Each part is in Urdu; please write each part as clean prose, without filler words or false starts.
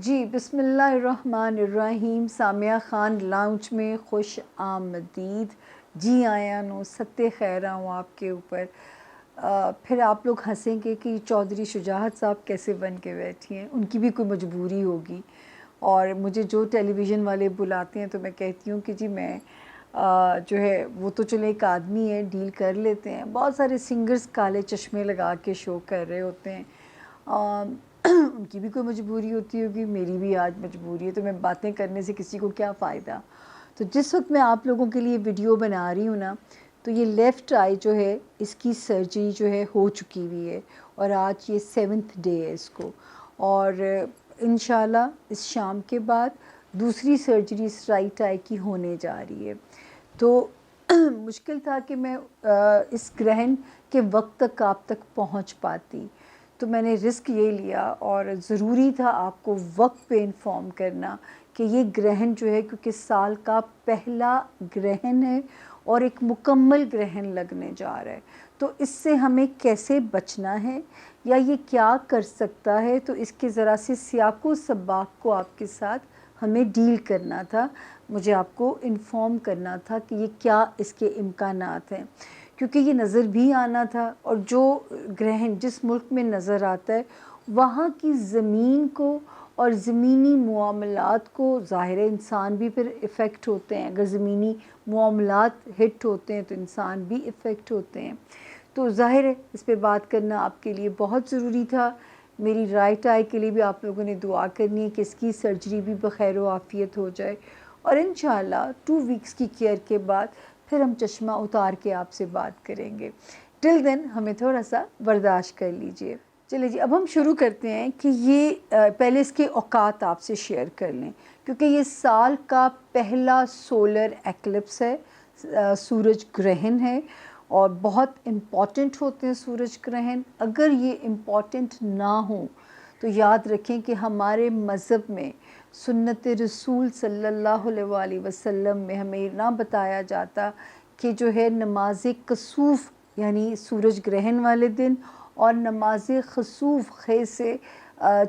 جی بسم اللہ الرحمن الرحیم. سامیہ خان لاؤنج میں خوش آمدید. جی آیا نو ستِ خیر ہوں آپ کے اوپر. پھر آپ لوگ ہنسیں گے کہ چودھری شجاعت صاحب کیسے بن کے بیٹھی ہیں. ان کی بھی کوئی مجبوری ہوگی، اور مجھے جو ٹیلی ویژن والے بلاتے ہیں تو میں کہتی ہوں کہ جی میں جو ہے وہ تو چلے ایک آدمی ہے، ڈیل کر لیتے ہیں. بہت سارے سنگرز کالے چشمے لگا کے شو کر رہے ہوتے ہیں، ان کی بھی کوئی مجبوری ہوتی ہوگی، میری بھی آج مجبوری ہے، تو میں باتیں کرنے سے کسی کو کیا فائدہ. تو جس وقت میں آپ لوگوں کے لیے ویڈیو بنا رہی ہوں نا، تو یہ لیفٹ آئی جو ہے اس کی سرجری جو ہے ہو چکی ہوئی ہے، اور آج یہ 7th ڈے ہے اس کو، اور انشاءاللہ اس شام کے بعد دوسری سرجری اس رائٹ آئی کی ہونے جا رہی ہے. تو مشکل تھا کہ میں اس گرہن کے وقت تک آپ تک پہنچ پاتی، تو میں نے رسک یہ لیا، اور ضروری تھا آپ کو وقت پہ انفارم کرنا کہ یہ گرہن جو ہے، کیونکہ سال کا پہلا گرہن ہے اور ایک مکمل گرہن لگنے جا رہا ہے، تو اس سے ہمیں کیسے بچنا ہے یا یہ کیا کر سکتا ہے، تو اس کے ذرا سے سیاق و سباق کو آپ کے ساتھ ہمیں ڈیل کرنا تھا. مجھے آپ کو انفارم کرنا تھا کہ یہ کیا اس کے امکانات ہیں، کیونکہ یہ نظر بھی آنا تھا، اور جو گرہن جس ملک میں نظر آتا ہے وہاں کی زمین کو اور زمینی معاملات کو، ظاہر انسان بھی پھر افیکٹ ہوتے ہیں، اگر زمینی معاملات ہٹ ہوتے ہیں تو انسان بھی افیکٹ ہوتے ہیں. تو ظاہر ہے اس پہ بات کرنا آپ کے لیے بہت ضروری تھا. میری رائٹ آئی کے لیے بھی آپ لوگوں نے دعا کرنی ہے کہ اس کی سرجری بھی بخیر و عافیت ہو جائے، اور انشاءاللہ 2 ویکس کی کیئر کے بعد پھر ہم چشمہ اتار کے آپ سے بات کریں گے. ٹل دین ہمیں تھوڑا سا برداشت کر لیجئے. چلے جی اب ہم شروع کرتے ہیں کہ یہ پہلے اس کے اوقات آپ سے شیئر کر لیں، کیونکہ یہ سال کا پہلا سولر ایکلپس ہے، سورج گرہن ہے، اور بہت امپورٹنٹ ہوتے ہیں سورج گرہن. اگر یہ امپورٹنٹ نہ ہوں تو یاد رکھیں کہ ہمارے مذہب میں سنت رسول صلی اللہ علیہ وآلہ وسلم میں ہمیں نہ بتایا جاتا کہ جو ہے نماز کسوف یعنی سورج گرہن والے دن، اور نماز خسوف خے سے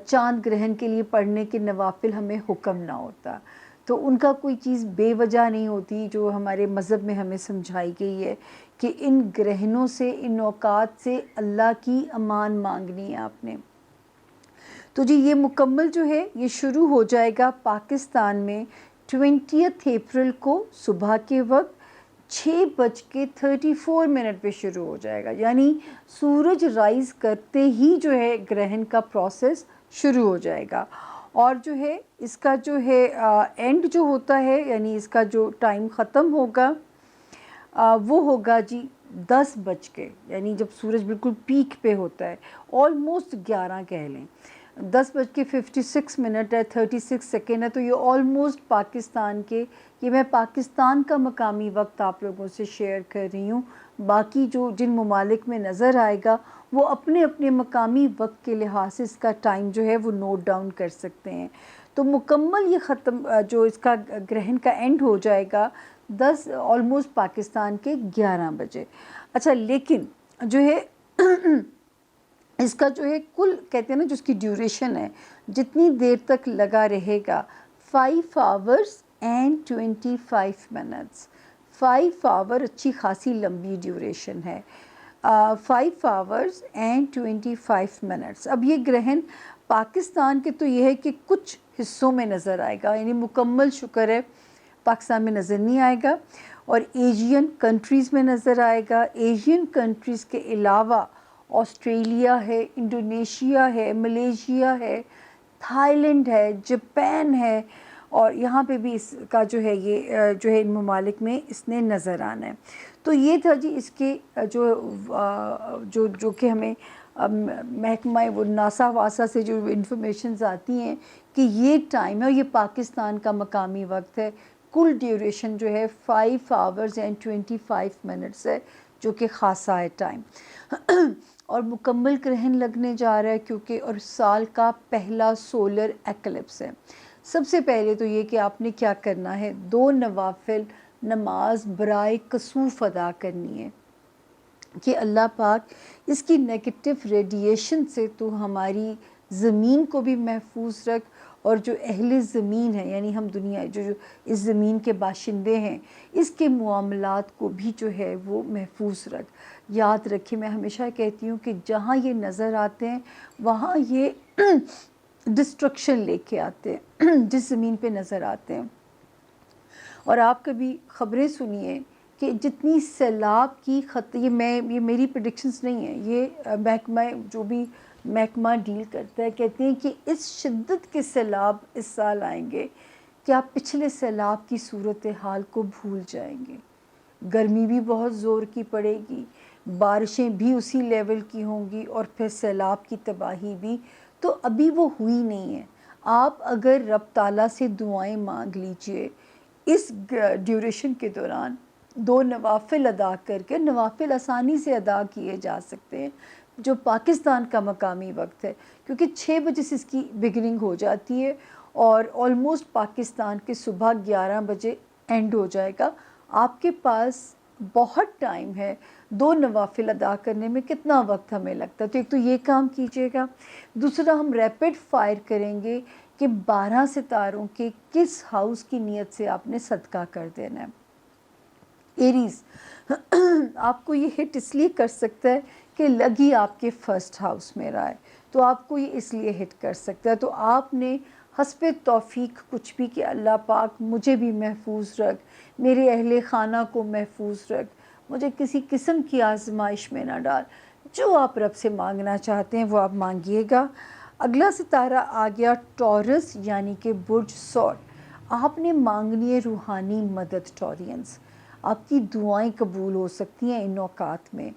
چاند گرہن کے لیے پڑھنے کے نوافل ہمیں حکم نہ ہوتا. تو ان کا کوئی چیز بے وجہ نہیں ہوتی جو ہمارے مذہب میں ہمیں سمجھائی گئی ہے کہ ان گرہنوں سے، ان اوقات سے اللہ کی امان مانگنی ہے آپ نے. تو جی یہ مکمل جو ہے یہ شروع ہو جائے گا پاکستان میں 20 اپریل کو صبح کے وقت 6:34 پہ شروع ہو جائے گا، یعنی سورج رائز کرتے ہی جو ہے گرہن کا پروسیس شروع ہو جائے گا. اور جو ہے اس کا جو ہے اینڈ جو ہوتا ہے، یعنی اس کا جو ٹائم ختم ہوگا وہ ہوگا جی 10 بج کے، یعنی جب سورج بالکل پیک پہ ہوتا ہے، آلموسٹ 11 کہہ لیں، 10:56 ہے، 36 سیکنڈ ہے. تو یہ آلموسٹ پاکستان کے، یہ میں پاکستان کا مقامی وقت آپ لوگوں سے شیئر کر رہی ہوں. باقی جو جن ممالک میں نظر آئے گا وہ اپنے اپنے مقامی وقت کے لحاظ سے اس کا ٹائم جو ہے وہ نوٹ ڈاؤن کر سکتے ہیں. تو مکمل یہ ختم جو اس کا گرہن کا اینڈ ہو جائے گا آلموسٹ پاکستان کے 11 بجے. اچھا لیکن جو ہے اس کا جو ہے کل کہتے ہیں نا جو اس کی ڈیوریشن ہے، جتنی دیر تک لگا رہے گا 5 hours and 25 minutes. 5 hour اچھی خاصی لمبی ڈیوریشن ہے. 5 hours and 25 minutes. اب یہ گرہن پاکستان کے تو یہ ہے کہ کچھ حصوں میں نظر آئے گا، یعنی مکمل شکر ہے پاکستان میں نظر نہیں آئے گا، اور ایشین کنٹریز میں نظر آئے گا. ایشین کنٹریز کے علاوہ آسٹریلیا ہے، انڈونیشیا ہے، ملیشیا ہے، تھائی لینڈ ہے، جاپان ہے، اور یہاں پہ بھی اس کا جو ہے یہ جو ہے ان ممالک میں اس نے نظر آنا ہے. تو یہ تھا جی اس کے جو کہ ہمیں محکمہ وہ ناسا واسا سے جو انفارمیشنز آتی ہیں کہ یہ ٹائم ہے، اور یہ پاکستان کا مقامی وقت ہے. کل ڈیوریشن جو ہے 5 hours and 25 minutes ہے، جو کہ خاصا ہے ٹائم. اور مکمل گرہن لگنے جا رہا ہے کیونکہ، اور سال کا پہلا سولر ایکلپس ہے. سب سے پہلے تو یہ کہ آپ نے کیا کرنا ہے، 2 نوافل نماز برائے کسوف ادا کرنی ہے کہ اللہ پاک اس کی نیگیٹو ریڈیشن سے تو ہماری زمین کو بھی محفوظ رکھ، اور جو اہل زمین ہے یعنی ہم دنیا جو اس زمین کے باشندے ہیں اس کے معاملات کو بھی جو ہے وہ محفوظ رکھ. یاد رکھیں میں ہمیشہ کہتی ہوں کہ جہاں یہ نظر آتے ہیں وہاں یہ ڈسٹرکشن لے کے آتے ہیں جس زمین پہ نظر آتے ہیں. اور آپ کبھی خبریں سنیے کہ جتنی سیلاب کی یہ میری پریڈکشنز نہیں ہیں، یہ محکمہ جو بھی محکمہ ڈیل کرتا ہے کہتے ہیں کہ اس شدت کے سیلاب اس سال آئیں گے کہ آپ پچھلے سیلاب کی صورتحال کو بھول جائیں گے. گرمی بھی بہت زور کی پڑے گی، بارشیں بھی اسی لیول کی ہوں گی، اور پھر سیلاب کی تباہی بھی. تو ابھی وہ ہوئی نہیں ہے. آپ اگر رب تعالیٰ سے دعائیں مانگ لیجئے اس ڈیوریشن کے دوران، 2 نوافل ادا کر کے، نوافل آسانی سے ادا کیے جا سکتے ہیں جو پاکستان کا مقامی وقت ہے، کیونکہ 6 بجے سے اس کی بگننگ ہو جاتی ہے اور آلموسٹ پاکستان کے صبح 11 بجے اینڈ ہو جائے گا. آپ کے پاس بہت ٹائم ہے 2 نوافل ادا کرنے میں. کتنا وقت ہمیں لگتا ہے؟ تو ایک تو یہ کام کیجیے گا. دوسرا ہم ریپڈ فائر کریں گے کہ 12 ستاروں کے کس ہاؤس کی نیت سے آپ نے صدقہ کر دینا ہے. ایریز آپ کو یہ ہٹ اس لیے کر سکتا ہے کہ لگی آپ کے فرسٹ ہاؤس میں رہا ہے، تو آپ کو یہ اس لیے ہٹ کر سکتا ہے. تو آپ نے حسب توفیق کچھ بھی کہ اللہ پاک مجھے بھی محفوظ رکھ، میرے اہل خانہ کو محفوظ رکھ، مجھے کسی قسم کی آزمائش میں نہ ڈال. جو آپ رب سے مانگنا چاہتے ہیں وہ آپ مانگیے گا. اگلا ستارہ آ گیا ٹورس یعنی کہ برج سور. آپ نے مانگنی ہے روحانی مدد. ٹورینز آپ کی دعائیں قبول ہو سکتی ہیں ان اوقات میں.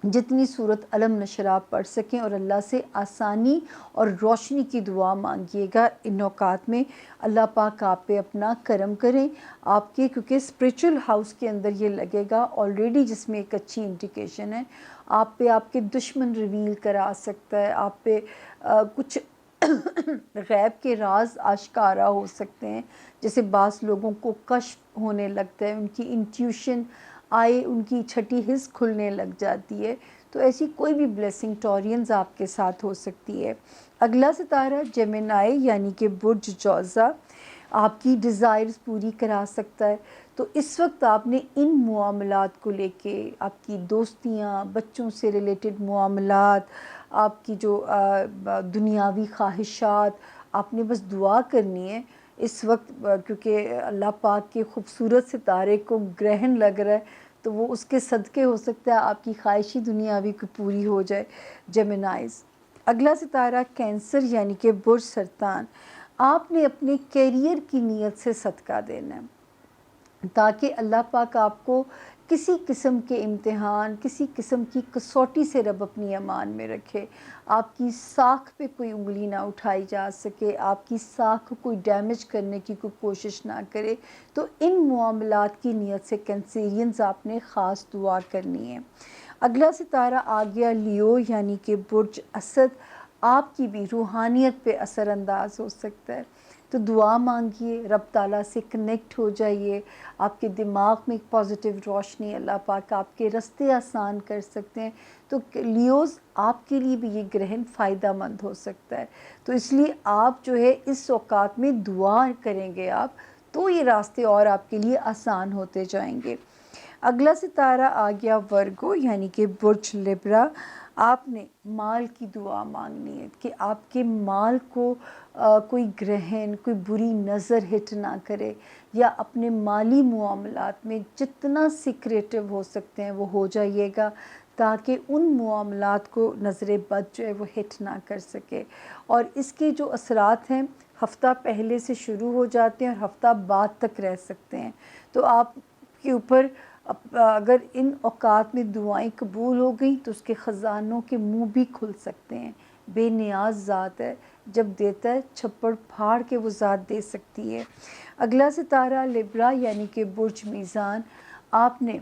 جتنی صورت علم نشر آپ پڑھ سکیں اور اللہ سے آسانی اور روشنی کی دعا مانگیے گا ان اوقات میں. اللہ پاک آپ پہ اپنا کرم کریں آپ کے، کیونکہ اسپریچول ہاؤس کے اندر یہ لگے گا آلریڈی، جس میں ایک اچھی انڈیکیشن ہے. آپ پہ آپ کے دشمن ریویل کرا سکتا ہے، آپ پہ کچھ غیب کے راز آشکارا ہو سکتے ہیں. جیسے بعض لوگوں کو کشف ہونے لگتا ہے، ان کی انٹیوشن آئے، ان کی چھٹی حس کھلنے لگ جاتی ہے. تو ایسی کوئی بھی بلیسنگ ٹورینز آپ کے ساتھ ہو سکتی ہے. اگلا ستارہ جیمنائی یعنی کہ برج جوزا آپ کی ڈیزائرز پوری کرا سکتا ہے. تو اس وقت آپ نے ان معاملات کو لے کے، آپ کی دوستیاں، بچوں سے ریلیٹڈ معاملات، آپ کی جو دنیاوی خواہشات، آپ نے بس دعا کرنی ہے اس وقت، کیونکہ اللہ پاک کے خوبصورت ستارے کو گرہن لگ رہا ہے تو وہ اس کے صدقے ہو سکتا ہے آپ کی خواہشی دنیاوی کو پوری ہو جائے. جیمنائز. اگلا ستارہ کینسر یعنی کہ برج سرطان. آپ نے اپنے کیریئر کی نیت سے صدقہ دینا ہے تاکہ اللہ پاک آپ کو کسی قسم کے امتحان، کسی قسم کی کسوٹی سے رب اپنی امان میں رکھے. آپ کی ساکھ پہ کوئی انگلی نہ اٹھائی جا سکے، آپ کی ساکھ کو کوئی ڈیمیج کرنے کی کوئی کوشش نہ کرے. تو ان معاملات کی نیت سے کینسیرینز آپ نے خاص دعا کرنی ہے. اگلا ستارہ آ گیا لیو یعنی کہ برج اسد. آپ کی بھی روحانیت پہ اثر انداز ہو سکتا ہے. تو دعا مانگیے، رب تعالیٰ سے کنیکٹ ہو جائیے. آپ کے دماغ میں ایک پازیٹیو روشنی، اللہ پاک آپ کے رستے آسان کر سکتے ہیں. تو لیوز آپ کے لیے بھی یہ گرہن فائدہ مند ہو سکتا ہے. تو اس لیے آپ جو ہے اس اوقات میں دعا کریں گے آپ تو یہ راستے اور آپ کے لیے آسان ہوتے جائیں گے. اگلا ستارہ آ گیا ورگو یعنی کہ برج لبرا. آپ نے مال کی دعا مانگنی ہے کہ آپ کے مال کو کوئی گرہن، کوئی بری نظر ہٹ نہ کرے، یا اپنے مالی معاملات میں جتنا سیکریٹو ہو سکتے ہیں وہ ہو جائیے گا تاکہ ان معاملات کو نظر بد جو ہے وہ ہٹ نہ کر سکے. اور اس کے جو اثرات ہیں ہفتہ پہلے سے شروع ہو جاتے ہیں اور ہفتہ بعد تک رہ سکتے ہیں. تو آپ کے اوپر اگر ان اوقات میں دعائیں قبول ہو گئیں تو اس کے خزانوں کے منہ بھی کھل سکتے ہیں. بے نیاز ذات ہے، جب دیتا ہے چھپڑ پھاڑ کے وہ ذات دے سکتی ہے. اگلا ستارہ لبرا یعنی کہ برج میزان. آپ نے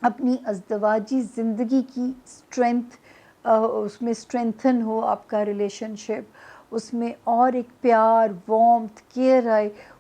اپنی ازدواجی زندگی کی اسٹرینتھ، اس میں اسٹرینتھن ہو آپ کا ریلیشن شپ، اس میں اور ایک پیار، وارمتھ، کیئر آئے،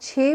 6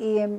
AM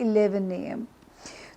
11 AM।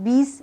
20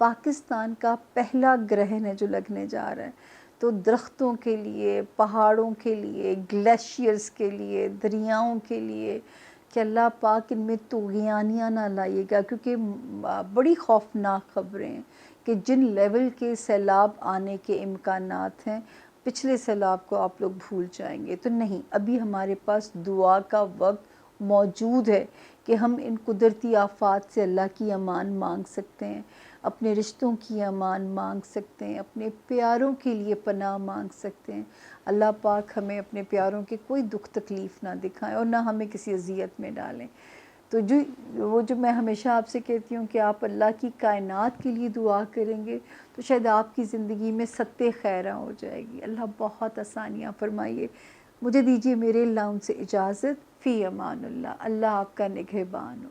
پاکستان کا پہلا گرہن ہے جو لگنے جا رہا ہے. تو درختوں کے لیے، پہاڑوں کے لیے، گلیشیئرز کے لیے، دریاؤں کے لیے کہ اللہ پاک ان میں طغیانیاں نہ لائیے گا، کیونکہ بڑی خوفناک خبریں ہیں کہ جن لیول کے سیلاب آنے کے امکانات ہیں، پچھلے سیلاب کو آپ لوگ بھول جائیں گے. تو نہیں، ابھی ہمارے پاس دعا کا وقت موجود ہے کہ ہم ان قدرتی آفات سے اللہ کی امان مانگ سکتے ہیں، اپنے رشتوں کی امان مانگ سکتے ہیں، اپنے پیاروں کے لیے پناہ مانگ سکتے ہیں. اللہ پاک ہمیں اپنے پیاروں کے کوئی دکھ تکلیف نہ دکھائیں اور نہ ہمیں کسی اذیت میں ڈالیں. تو جو میں ہمیشہ آپ سے کہتی ہوں کہ آپ اللہ کی کائنات کے لیے دعا کریں گے تو شاید آپ کی زندگی میں ستے خیراں ہو جائے گی. اللہ بہت آسانیاں فرمائیے. مجھے دیجیے میرے لاؤنج سے اجازت. فی امان اللہ. اللہ آپ کا نگہبان ہو.